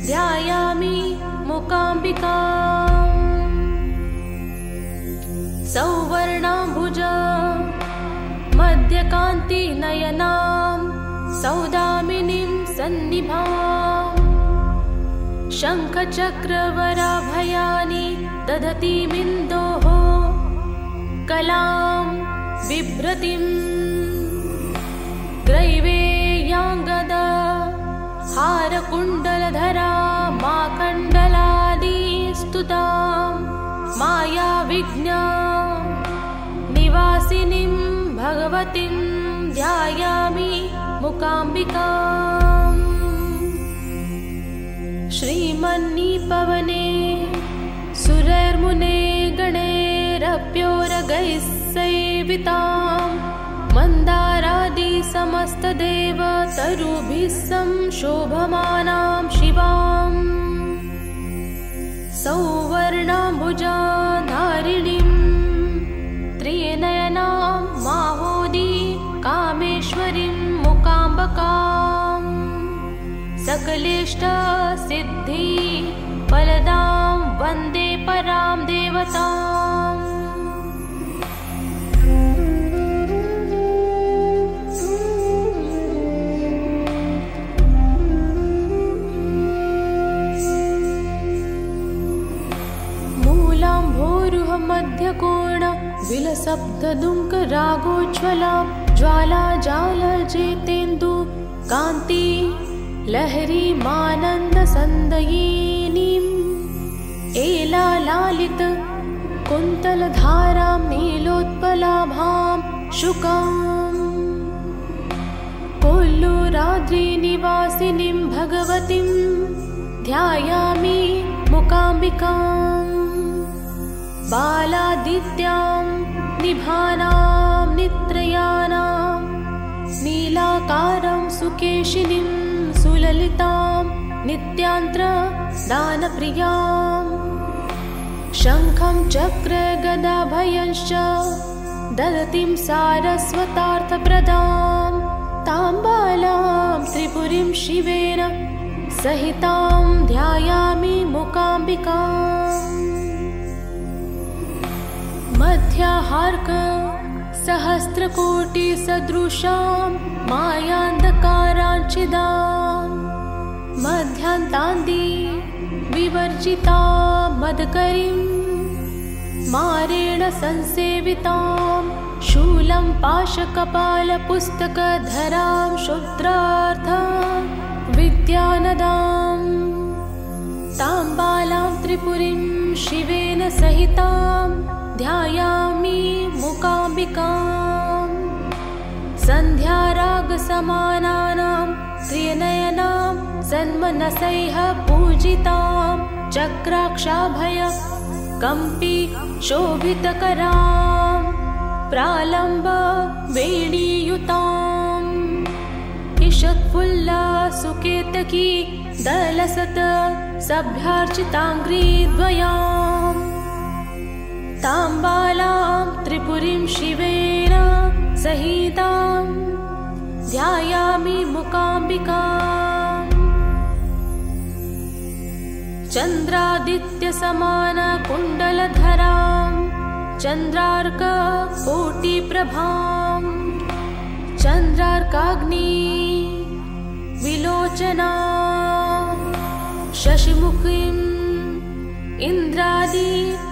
ध्यायामि मूकाम्बिकाम्। सौवर्णाम्बुज मध्यकान्तिनयनां सौदामिनीं सन्निभां शङ्खचक्रवराभयानि दधतीमिन्दोः कलां बिभ्रतीं ग्रैवेयाङ्गद हारकुण्डलधरा माकण्डलादि स्तुतां मायाविज्ञा निवासिनीं भगवतीं ध्यायामि मूकाम्बिकाम्। श्रीमन्निपवने सुरैर्मुने गणैरप्योरगैः सेवितां मन्दारादि समस्तदेवतरुभिः संशोभमानां शिवां सौवर्णाम्बुजाधारिणीं त्रिनयनां माहोदी कामेश्वरीं मूकाम्बिकाम् सकलेष्टसिद्धि फलदां वन्दे परां देवताम्। मूलाम्भोरुह मध्यकोण विलसप्तदुङ्क रागोज्ज्वलां ज्वालाजालजेतेन्दु कान्ति लहरीमानन्दसन्दयिनीम् एलालालित कुन्तलधारां नीलोत्पलाभां शुकाम् कोल्लूराद्रिनिवासिनीं भगवतीं ध्यायामि मूकाम्बिकाम्। बालादित्यां निभानां नित्रयानां नीलाकारं सुकेशिनीं सुललितां नित्यान्त्रदानप्रियां शङ्खं चक्रगदाभयंश्च ददतीं सारस्वतार्थप्रदां तां बालां त्रिपुरीं शिवेन सहितां ध्यायामि मूकाम्बिकाम्। मध्याहार्क सहस्रकोटिसदृशां मायान्धकाराञ्छिदां मध्यान्तान्दी विवर्जितां मदकरीं मारेण संसेवितां शूलं पाशकपालपुस्तकधरां शुद्रार्थ विद्यानदां तां बालां त्रिपुरीं शिवेन सहितां ध्यायामि मूकाम्बिकाम्। सन्ध्यारागसमानानां त्रिनयनां सन्मनसैः पूजितां चक्राक्षाभय कम्पि शोभितकरां प्रालम्ब वेणीयुताम् ईषत्फुल्ला सुकेतकी दलसत सभ्यार्चिताङ्घ्रिद्वयाम् तां बालां त्रिपुरीं शिवेन सहितां ध्यायामि मूकाम्बिकाम्। चन्द्रादित्यसमानकुण्डलधरां चन्द्रार्ककोटिप्रभां चन्द्रार्काग्नि विलोचना शशिमुखीं इन्द्रादि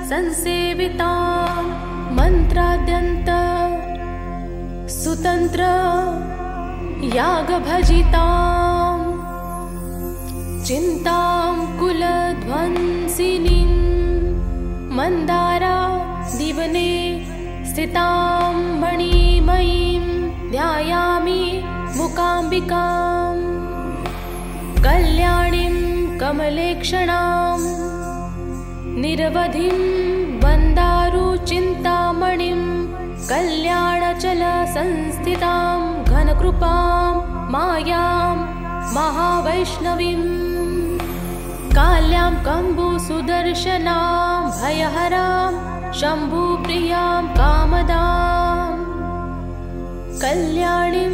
संसेवितां मन्त्राद्यन्त सुतन्त्र यागभजितां चिन्तां कुलध्वंसिनीं मन्दारा दिवने स्थितां मणिमयीं ध्यायामि मूकाम्बिकां कल्याणीं कमलेक्षणां निरवधिं वन्दारुचिन्तामणिं कल्याणचलसंस्थितां घनकृपां मायां महावैष्णवीं काल्यां कम्बुसुदर्शनां भयहरां शम्भुप्रियां कामदां कल्याणीं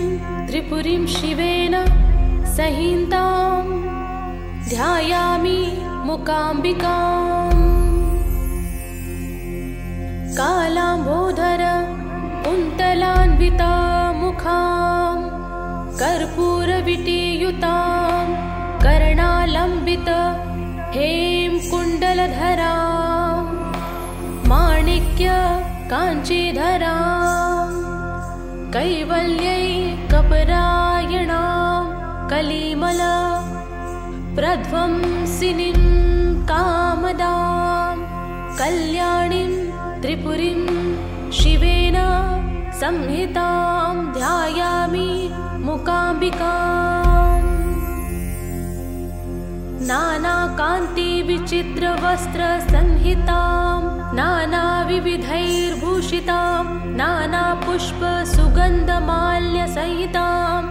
त्रिपुरीं शिवेन सहितां ध्यायामि मूकाम्बिकाम् कालाम्बोधर कुन्तलान्विता मुखां कर्पूरविटीयुतां कर्णालम्बित हेम कुण्डलधरां माणिक्य काञ्चीधरां कैवल्यैकपरायणां कलिमल प्रध्वंसिनीं कामदां कल्याणीं त्रिपुरीं शिवेन संहितां ध्यायामि मूकाम्बिकाम् नानाकान्तिविचित्रवस्त्रसंहितां नानाविविधैर्भूषितां नानापुष्पसुगन्धमाल्यसहितां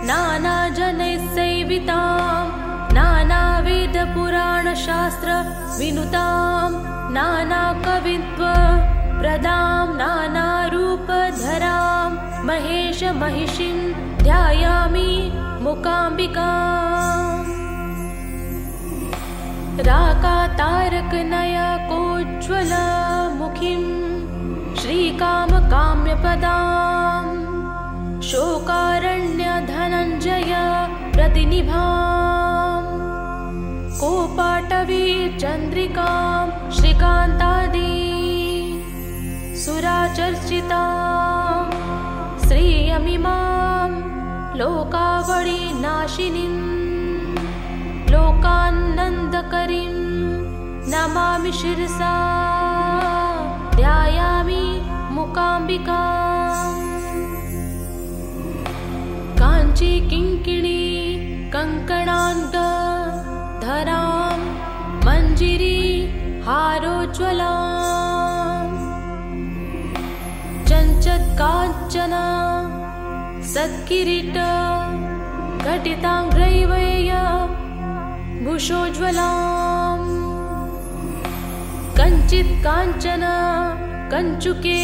नानाजनैस्सेवितां नानावेदपुराणशास्त्रविनुतां नानाकवित्वप्रदां नानारूपधरां महेशमहिषीं ध्यायामि मूकाम्बिकाम् राकातारकनयकोज्ज्वलमुखीं श्रीकामकाम्यपदां शोकारण्यधनञ्जय प्रतिनिभां कोपाटवी चन्द्रिकां श्रीकान्तादि सुराचर्चितां श्रियमिमां लोकावळीनाशिनीं लोकानन्दकरीं नमामि शिरसा ध्यायामि मूकाम्बिकाम् काञ्ची किङ्किणी कङ्कणाङ्गधरां मञ्जिरी हारोज्ज्वलां चञ्चत्काञ्चन सत्किरीट घटिताङ्ग्रैवेय भूषोज्ज्वलां कञ्चित् काञ्चन कञ्चुके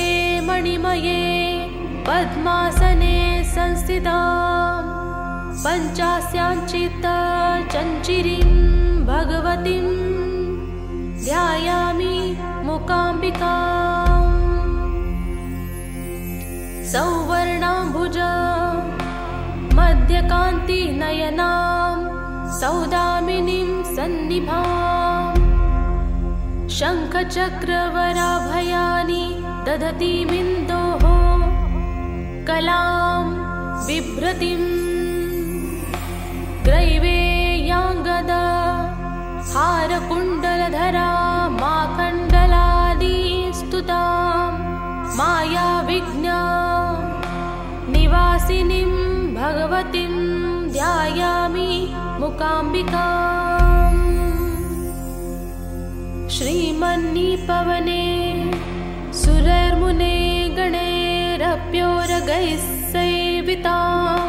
मणिमये पद्मासने संस्थितां पञ्चास्याञ्चित् चञ्चिरीं भगवतीं ध्यायामि मूकाम्बिकाम् सौवर्णाम्बुज मध्यकान्तिनयनां सौदामिनीं सन्निभां शङ्खचक्रवराभयानि दधतीमिन्दोः कलां बिभ्रतीं ग्रैवेयाङ्गद हारकुण्डलधरा माखण्डलादिस्तुतां मायाविज्ञा निवासिनीं भगवतीं ध्यायामि मूकाम्बिकाम् श्रीमन्निपवने सुरैर्मुने गणैरप्योरगैः सेवितां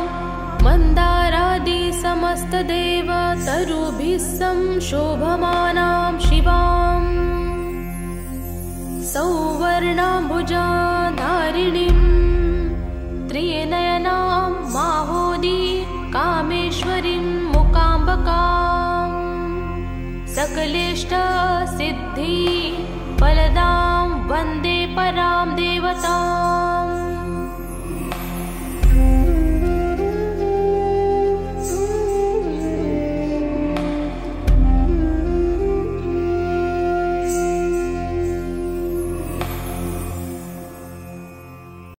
मन्दारादि समस्तदेवतरुभिः संशोभमानां शिवां सौवर्णाम्बुजाधारिणीं त्रिनयनां माहोदी कामेश्वरीं मूकाम्बिकां सकलेष्टसिद्धि फलदां वन्दे परां देवताम्